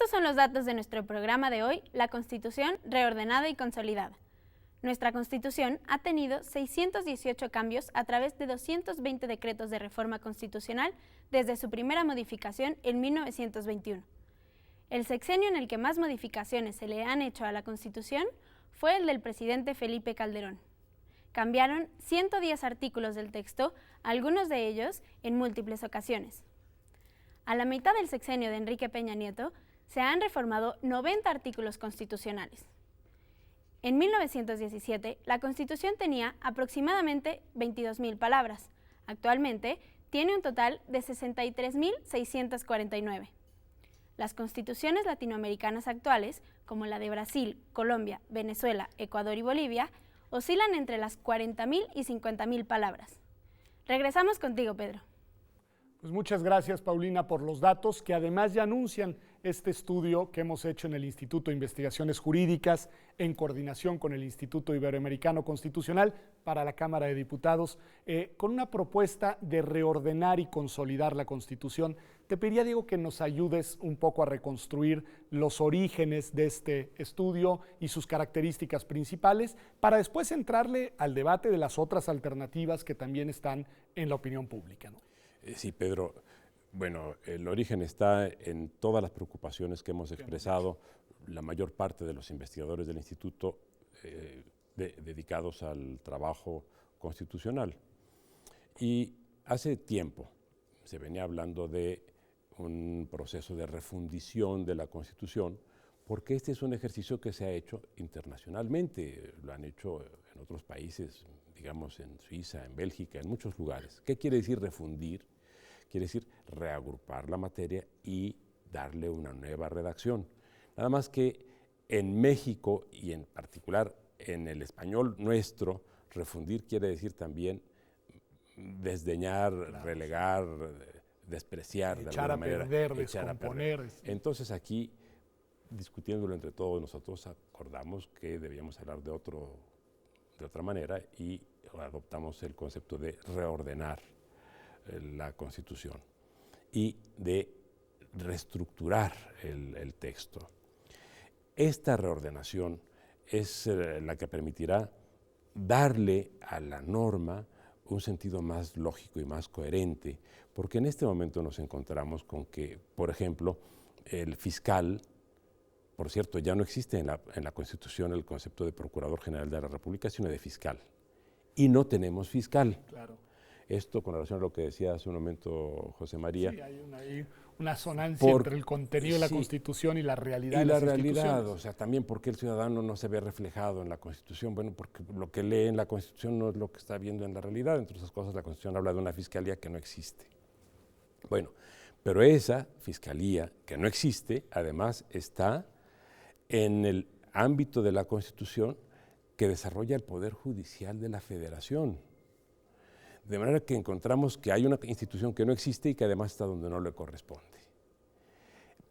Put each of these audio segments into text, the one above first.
Estos son los datos de nuestro programa de hoy, la Constitución reordenada y consolidada. Nuestra Constitución ha tenido 618 cambios a través de 220 decretos de reforma constitucional desde su primera modificación en 1921. El sexenio en el que más modificaciones se le han hecho a la Constitución fue el del presidente Felipe Calderón. Cambiaron 110 artículos del texto, algunos de ellos en múltiples ocasiones. A la mitad del sexenio de Enrique Peña Nieto se han reformado 90 artículos constitucionales. En 1917, la Constitución tenía aproximadamente 22.000 palabras. Actualmente, tiene un total de 63.649. Las constituciones latinoamericanas actuales, como la de Brasil, Colombia, Venezuela, Ecuador y Bolivia, oscilan entre las 40.000 y 50.000 palabras. Regresamos contigo, Pedro. Pues muchas gracias, Paulina, por los datos que además ya anuncian este estudio que hemos hecho en el Instituto de Investigaciones Jurídicas en coordinación con el Instituto Iberoamericano Constitucional para la Cámara de Diputados, con una propuesta de reordenar y consolidar la Constitución. Te pediría, Diego, que nos ayudes un poco a reconstruir los orígenes de este estudio y sus características principales para después entrarle al debate de las otras alternativas que también están en la opinión pública, ¿no? Sí, Pedro. Bueno, el origen está en todas las preocupaciones que hemos expresado, la mayor parte de los investigadores del instituto dedicados al trabajo constitucional. Y hace tiempo se venía hablando de un proceso de refundición de la Constitución, porque este es un ejercicio que se ha hecho internacionalmente, lo han hecho en otros países, digamos en Suiza, en Bélgica, en muchos lugares. ¿Qué quiere decir refundir? Quiere decir reagrupar la materia y darle una nueva redacción. Nada más que en México y en particular en el español nuestro, refundir quiere decir también desdeñar, relegar, despreciar de alguna manera. Echar a perder. Entonces aquí, discutiéndolo entre todos nosotros, acordamos que debíamos hablar de otra manera y adoptamos el concepto de reordenar la Constitución y de reestructurar el texto. Esta reordenación es la que permitirá darle a la norma un sentido más lógico y más coherente, porque en este momento nos encontramos con que, por ejemplo, el fiscal, por cierto, ya no existe en la Constitución el concepto de Procurador General de la República, sino de fiscal, y no tenemos fiscal. Claro. Esto con relación a lo que decía hace un momento José María. Sí, hay una asonancia entre el contenido de la Constitución y la realidad de las instituciones. Y la realidad, o sea, también porque el ciudadano no se ve reflejado en la Constitución. Bueno, porque lo que lee en la Constitución no es lo que está viendo en la realidad. Entre otras cosas, la Constitución habla de una fiscalía que no existe. Bueno, pero esa fiscalía que no existe, además, está en el ámbito de la Constitución que desarrolla el Poder Judicial de la Federación. De manera que encontramos que hay una institución que no existe y que además está donde no le corresponde.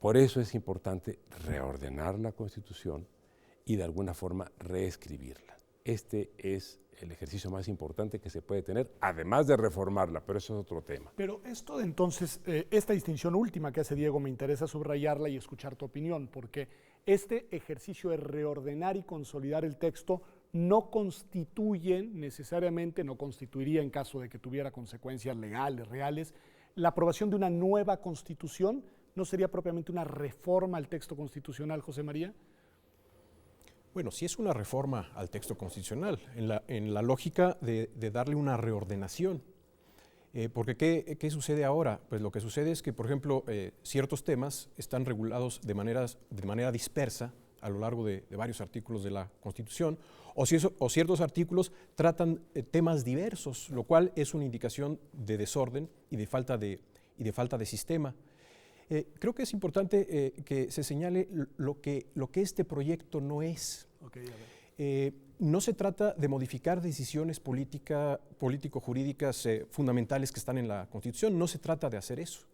Por eso es importante reordenar la Constitución y de alguna forma reescribirla. Este es el ejercicio más importante que se puede tener, además de reformarla, pero eso es otro tema. Pero esto de entonces, esta distinción última que hace Diego, me interesa subrayarla y escuchar tu opinión, porque este ejercicio de reordenar y consolidar el texto no constituyen necesariamente, no constituiría en caso de que tuviera consecuencias legales, reales, la aprobación de una nueva Constitución. ¿No sería propiamente una reforma al texto constitucional, José María? Bueno, sí es una reforma al texto constitucional, en la lógica de darle una reordenación. Porque ¿qué sucede ahora? Pues lo que sucede es que, por ejemplo, ciertos temas están regulados de manera dispersa a lo largo de varios artículos de la Constitución, o ciertos artículos tratan temas diversos, lo cual es una indicación de desorden y de falta de sistema. Creo que es importante que se señale lo que este proyecto no es. Okay, a ver. No se trata de modificar decisiones político-jurídicas fundamentales que están en la Constitución, no se trata de hacer eso.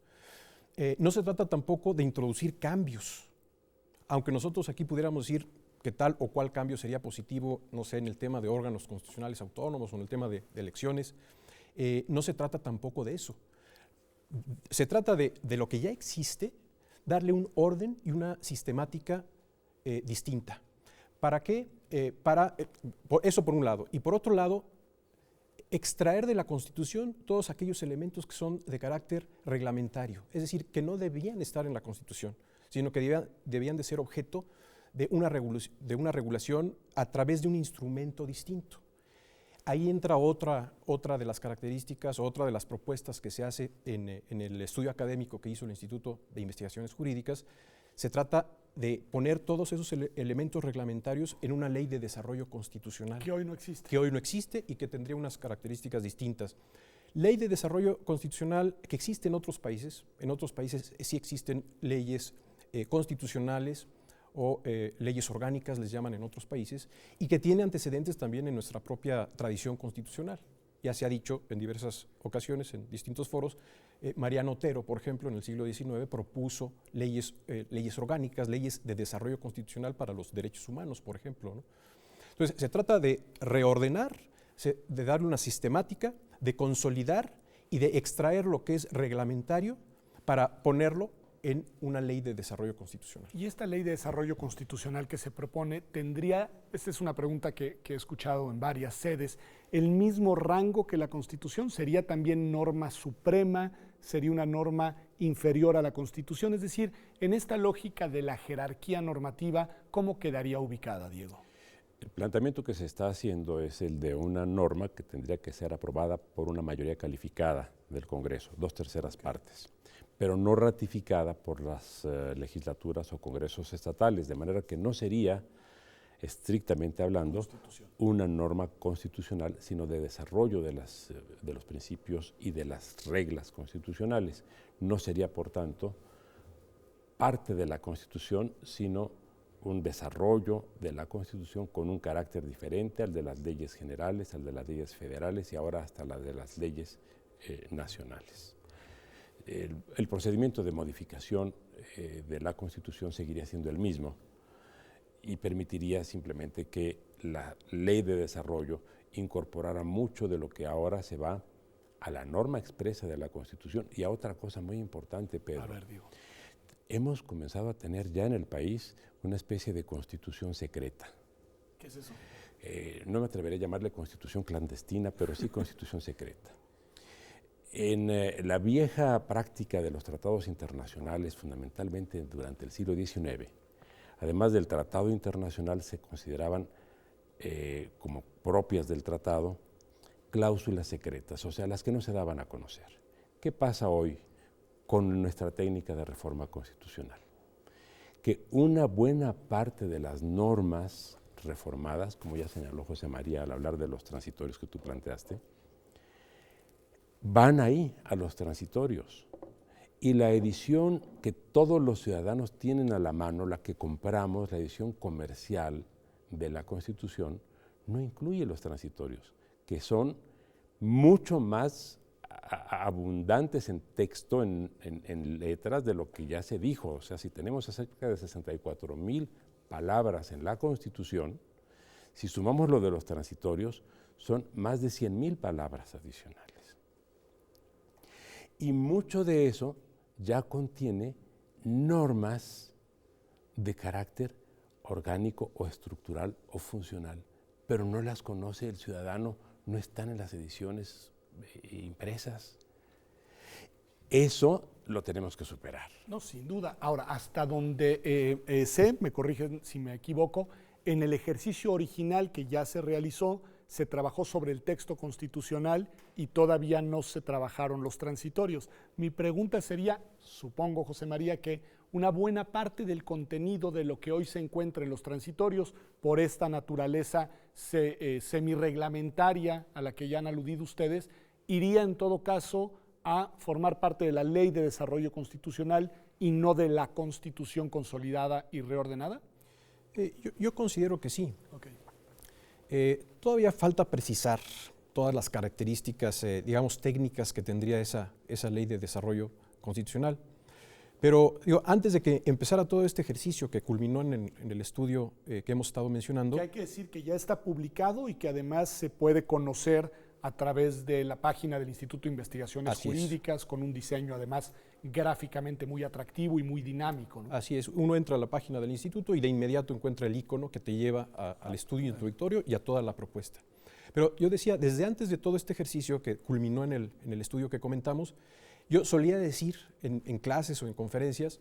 No se trata tampoco de introducir cambios, aunque nosotros aquí pudiéramos decir que tal o cual cambio sería positivo, no sé, en el tema de órganos constitucionales autónomos o en el tema de elecciones, no se trata tampoco de eso. Se trata de lo que ya existe, darle un orden y una sistemática distinta. ¿Para qué? Eso por un lado. Y por otro lado, extraer de la Constitución todos aquellos elementos que son de carácter reglamentario, es decir, que no debían estar en la Constitución, sino que debían de ser objeto de una regulación a través de un instrumento distinto. Ahí entra otra de las características, otra de las propuestas que se hace en el estudio académico que hizo el Instituto de Investigaciones Jurídicas. Se trata de poner todos esos elementos reglamentarios en una ley de desarrollo constitucional. Que hoy no existe. Que hoy no existe y que tendría unas características distintas. Ley de desarrollo constitucional que existe en otros países. En otros países sí existen leyes constitucionales o leyes orgánicas, les llaman en otros países, y que tiene antecedentes también en nuestra propia tradición constitucional. Ya se ha dicho en diversas ocasiones, en distintos foros, Mariano Otero, por ejemplo, en el siglo XIX propuso leyes orgánicas, leyes de desarrollo constitucional para los derechos humanos, por ejemplo, ¿no? Entonces, se trata de reordenar, de darle una sistemática, de consolidar y de extraer lo que es reglamentario para ponerlo en una ley de desarrollo constitucional. Y esta ley de desarrollo constitucional que se propone tendría, esta es una pregunta que he escuchado en varias sedes, ¿el mismo rango que la Constitución? ¿Sería también norma suprema? ¿Sería una norma inferior a la Constitución? Es decir, en esta lógica de la jerarquía normativa, ¿cómo quedaría ubicada, Diego? El planteamiento que se está haciendo es el de una norma que tendría que ser aprobada por una mayoría calificada del Congreso, 2/3 partes, pero no ratificada por las legislaturas o congresos estatales, de manera que no sería, estrictamente hablando, una norma constitucional, sino de desarrollo de los principios y de las reglas constitucionales. No sería, por tanto, parte de la Constitución, sino un desarrollo de la Constitución con un carácter diferente al de las leyes generales, al de las leyes federales y ahora hasta la de las leyes nacionales. El procedimiento de modificación de la Constitución seguiría siendo el mismo y permitiría simplemente que la ley de desarrollo incorporara mucho de lo que ahora se va a la norma expresa de la Constitución. Y a otra cosa muy importante, Pedro. A ver, Diego. Hemos comenzado a tener ya en el país una especie de constitución secreta. ¿Qué es eso? No me atreveré a llamarle constitución clandestina, pero sí constitución secreta. En la vieja práctica de los tratados internacionales, fundamentalmente durante el siglo XIX, además del tratado internacional se consideraban como propias del tratado cláusulas secretas, o sea, las que no se daban a conocer. ¿Qué pasa hoy con nuestra técnica de reforma constitucional? Que una buena parte de las normas reformadas, como ya señaló José María al hablar de los transitorios que tú planteaste, van ahí a los transitorios. Y la edición que todos los ciudadanos tienen a la mano, la que compramos, la edición comercial de la Constitución, no incluye los transitorios, que son mucho más abundantes en texto, en letras, de lo que ya se dijo. O sea, si tenemos cerca de 64,000 palabras en la Constitución, si sumamos lo de los transitorios, son más de 100,000 palabras adicionales. Y mucho de eso ya contiene normas de carácter orgánico o estructural o funcional, pero no las conoce el ciudadano, no están en las ediciones impresas. Eso lo tenemos que superar. No, sin duda. Ahora, hasta donde sé, me corrigen si me equivoco, en el ejercicio original que ya se realizó, se trabajó sobre el texto constitucional y todavía no se trabajaron los transitorios. Mi pregunta sería, supongo, José María, que una buena parte del contenido de lo que hoy se encuentra en los transitorios, por esta naturaleza semirreglamentaria a la que ya han aludido ustedes, iría en todo caso a formar parte de la Ley de Desarrollo Constitucional y no de la Constitución consolidada y reordenada? Yo considero que sí. Okay. Todavía falta precisar todas las características, digamos, técnicas que tendría esa ley de desarrollo constitucional. Pero antes de que empezara todo este ejercicio que culminó en el estudio que hemos estado mencionando. Que hay que decir que ya está publicado y que además se puede conocer a través de la página del Instituto de Investigaciones Jurídicas, con un diseño además gráficamente muy atractivo y muy dinámico, ¿no? Así es, uno entra a la página del instituto y de inmediato encuentra el icono que te lleva al estudio introductorio y a toda la propuesta. Pero yo decía, desde antes de todo este ejercicio que culminó en el estudio que comentamos, yo solía decir en clases o en conferencias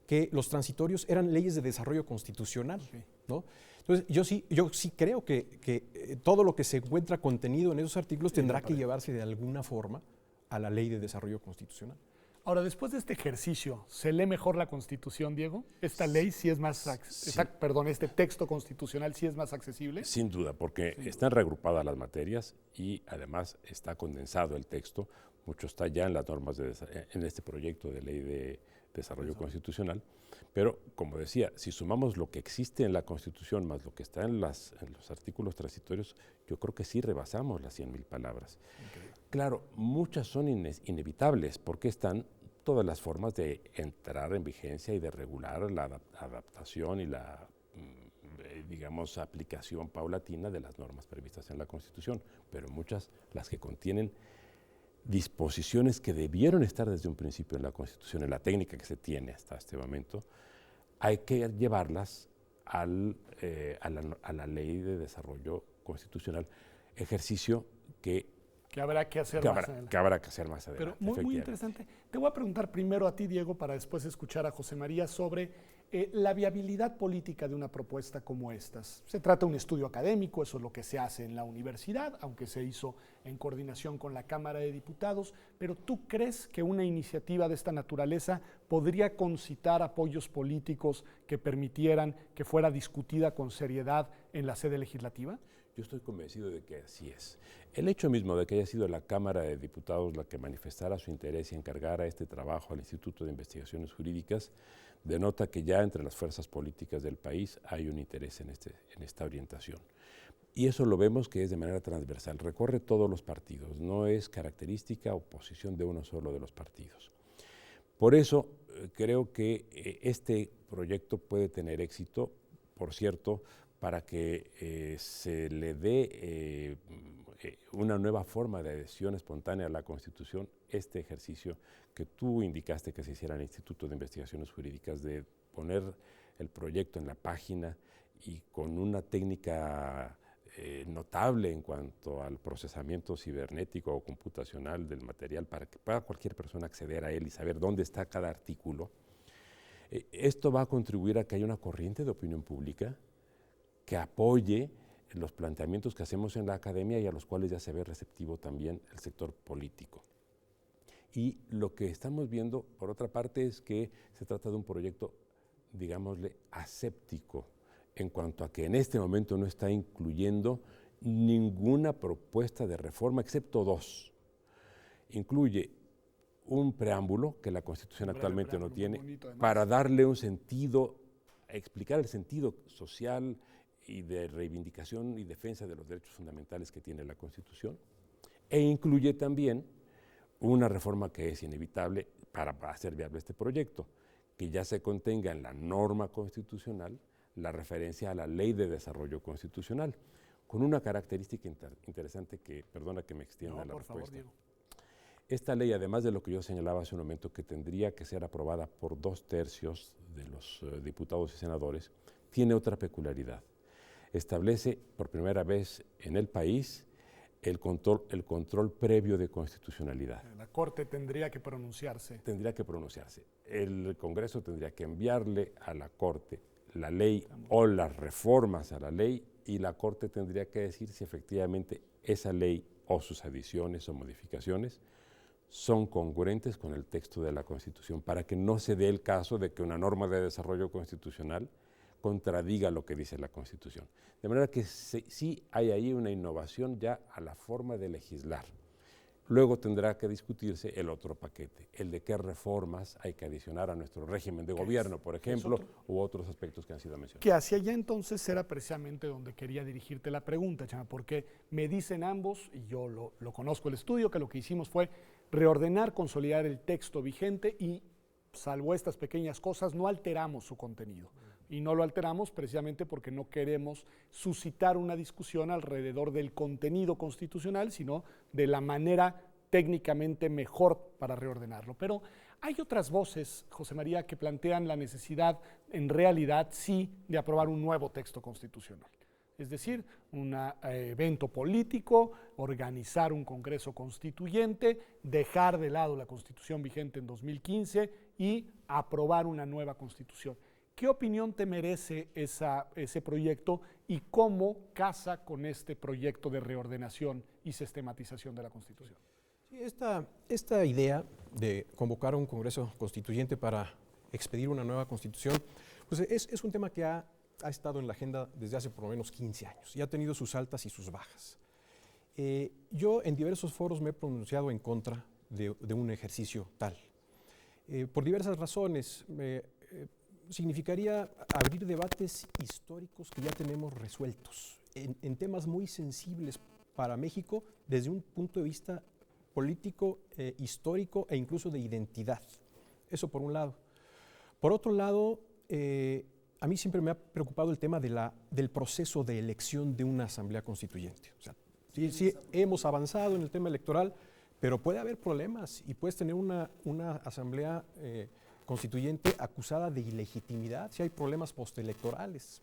que los transitorios eran leyes de desarrollo constitucional, ¿no? Entonces, yo sí creo que todo lo que se encuentra contenido en esos artículos tendrá que llevarse de alguna forma a la ley de desarrollo constitucional. Ahora, después de este ejercicio, ¿se lee mejor la Constitución, Diego? ¿Esta ley sí es más, este texto constitucional sí es más accesible? Sin duda, porque están reagrupadas las materias y además está condensado el texto. Mucho está ya en las normas, en este proyecto de ley de desarrollo constitucional. Pero, como decía, si sumamos lo que existe en la Constitución más lo que está en los artículos transitorios, yo creo que sí rebasamos las 100,000 palabras. Okay. Claro, muchas son inevitables porque están todas las formas de entrar en vigencia y de regular la adaptación y la, digamos, aplicación paulatina de las normas previstas en la Constitución, pero muchas, las que contienen disposiciones que debieron estar desde un principio en la Constitución, en la técnica que se tiene hasta este momento, hay que llevarlas a la Ley de Desarrollo Constitucional, ejercicio que habrá que hacer más adelante. Pero muy interesante. Te voy a preguntar primero a ti, Diego, para después escuchar a José María sobre la viabilidad política de una propuesta como estas. Se trata de un estudio académico, eso es lo que se hace en la universidad, aunque se hizo en coordinación con la Cámara de Diputados, pero ¿tú crees que una iniciativa de esta naturaleza podría concitar apoyos políticos que permitieran que fuera discutida con seriedad en la sede legislativa? Yo estoy convencido de que así es. El hecho mismo de que haya sido la Cámara de Diputados la que manifestara su interés y encargara este trabajo al Instituto de Investigaciones Jurídicas denota que ya entre las fuerzas políticas del país hay un interés en esta orientación. Y eso lo vemos que es de manera transversal, recorre todos los partidos, no es característica o posición de uno solo de los partidos. Por eso creo que este proyecto puede tener éxito, por cierto, para que se le dé una nueva forma de adhesión espontánea a la Constitución, este ejercicio que tú indicaste que se hiciera en el Instituto de Investigaciones Jurídicas, de poner el proyecto en la página y con una técnica notable en cuanto al procesamiento cibernético o computacional del material para que pueda cualquier persona acceder a él y saber dónde está cada artículo. Esto va a contribuir a que haya una corriente de opinión pública que apoye los planteamientos que hacemos en la academia y a los cuales ya se ve receptivo también el sector político. Y lo que estamos viendo, por otra parte, es que se trata de un proyecto, digámosle, aséptico, en cuanto a que en este momento no está incluyendo ninguna propuesta de reforma, excepto dos. Incluye un preámbulo, que la Constitución actualmente no tiene, para darle un sentido, explicar el sentido social y de reivindicación y defensa de los derechos fundamentales que tiene la Constitución, e incluye también una reforma que es inevitable para hacer viable este proyecto, que ya se contenga en la norma constitucional la referencia a la Ley de Desarrollo Constitucional, con una característica interesante que, perdona que me extienda la respuesta. Favor, Diego. Esta ley, además de lo que yo señalaba hace un momento, que tendría que ser aprobada por 2/3 de los diputados y senadores, tiene otra peculiaridad. Establece por primera vez en el país el control previo de constitucionalidad. La Corte tendría que pronunciarse. Tendría que pronunciarse. El Congreso tendría que enviarle a la Corte la ley o las reformas a la ley, y la Corte tendría que decir si efectivamente esa ley o sus adiciones o modificaciones son congruentes con el texto de la Constitución, para que no se dé el caso de que una norma de desarrollo constitucional contradiga lo que dice la Constitución. De manera que sí hay ahí una innovación ya a la forma de legislar. Luego tendrá que discutirse el otro paquete, el de qué reformas hay que adicionar a nuestro régimen de gobierno, por ejemplo, u otros aspectos que han sido mencionados. Que hacia allá entonces era precisamente donde quería dirigirte la pregunta, Chama, porque me dicen ambos, y yo lo conozco el estudio, que lo que hicimos fue reordenar, consolidar el texto vigente y, salvo estas pequeñas cosas, no alteramos su contenido. y no lo alteramos precisamente porque no queremos suscitar una discusión alrededor del contenido constitucional, sino de la manera técnicamente mejor para reordenarlo. Pero hay otras voces, José María, que plantean la necesidad, en realidad, sí, de aprobar un nuevo texto constitucional. Es decir, un evento político, organizar un Congreso Constituyente, dejar de lado la Constitución vigente en 2015 y aprobar una nueva Constitución. ¿Qué opinión te merece ese proyecto y cómo casa con este proyecto de reordenación y sistematización de la Constitución? Sí, esta idea de convocar a un Congreso Constituyente para expedir una nueva Constitución, pues es un tema que ha estado en la agenda desde hace por lo menos 15 años y ha tenido sus altas y sus bajas. Yo en diversos foros me he pronunciado en contra de un ejercicio tal. Por diversas razones, significaría abrir debates históricos que ya tenemos resueltos en temas muy sensibles para México desde un punto de vista político, histórico e incluso de identidad. Eso por un lado. Por otro lado, a mí siempre me ha preocupado el tema del proceso de elección de una asamblea constituyente. O sea, sí hemos avanzado en el tema electoral, pero puede haber problemas y puedes tener una asamblea constituyente acusada de ilegitimidad si hay problemas postelectorales.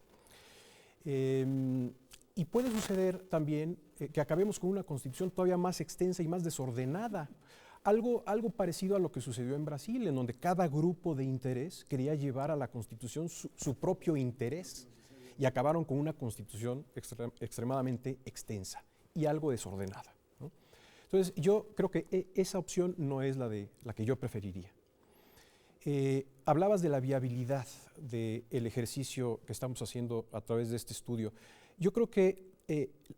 Y puede suceder también que acabemos con una constitución todavía más extensa y más desordenada. Algo parecido a lo que sucedió en Brasil, en donde cada grupo de interés quería llevar a la Constitución su propio interés y acabaron con una Constitución extremadamente extensa y algo desordenada, ¿no? Entonces, yo creo que esa opción no es la que yo preferiría. Hablabas de la viabilidad del ejercicio que estamos haciendo a través de este estudio. Yo creo que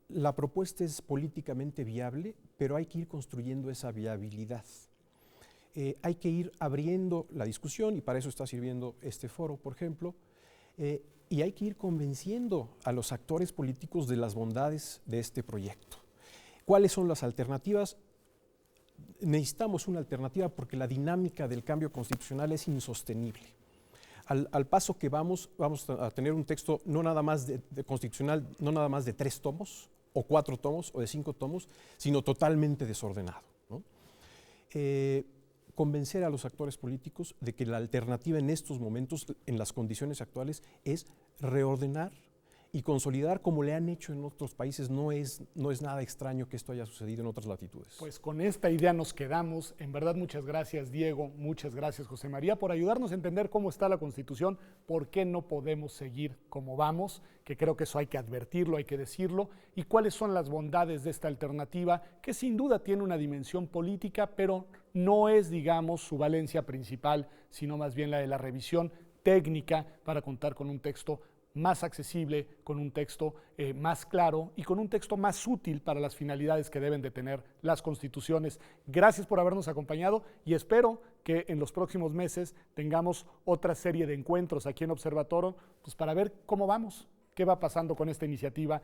la propuesta es políticamente viable, pero hay que ir construyendo esa viabilidad. Hay que ir abriendo la discusión y para eso está sirviendo este foro, por ejemplo, y hay que ir convenciendo a los actores políticos de las bondades de este proyecto. ¿Cuáles son las alternativas? Necesitamos una alternativa porque la dinámica del cambio constitucional es insostenible. Al paso que vamos a tener un texto no nada más de constitucional, no nada más de 3 tomos, o 4 tomos, o de 5 tomos, sino totalmente desordenado, ¿no? Convencer a los actores políticos de que la alternativa en estos momentos, en las condiciones actuales, es reordenar y consolidar como le han hecho en otros países. No es nada extraño que esto haya sucedido en otras latitudes. Pues con esta idea nos quedamos. En verdad, muchas gracias, Diego. Muchas gracias, José María, por ayudarnos a entender cómo está la Constitución, por qué no podemos seguir como vamos, que creo que eso hay que advertirlo, hay que decirlo, y cuáles son las bondades de esta alternativa, que sin duda tiene una dimensión política, pero no es, digamos, su valencia principal, sino más bien la de la revisión técnica para contar con un texto más accesible, con un texto más claro y con un texto más útil para las finalidades que deben de tener las constituciones. Gracias por habernos acompañado y espero que en los próximos meses tengamos otra serie de encuentros aquí en Observatorio, pues para ver cómo vamos, qué va pasando con esta iniciativa.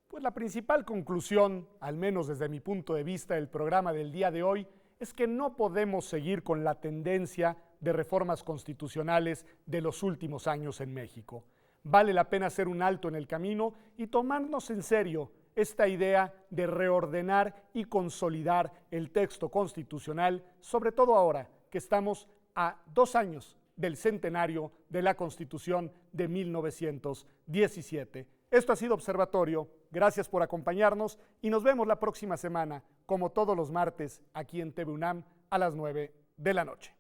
Pues la principal conclusión, al menos desde mi punto de vista del programa del día de hoy, es que no podemos seguir con la tendencia de reformas constitucionales de los últimos años en México. Vale la pena hacer un alto en el camino y tomarnos en serio esta idea de reordenar y consolidar el texto constitucional, sobre todo ahora que estamos a 2 años del centenario de la Constitución de 1917. Esto ha sido Observatorio. Gracias por acompañarnos y nos vemos la próxima semana, como todos los martes, aquí en TV UNAM a las 9 de la noche.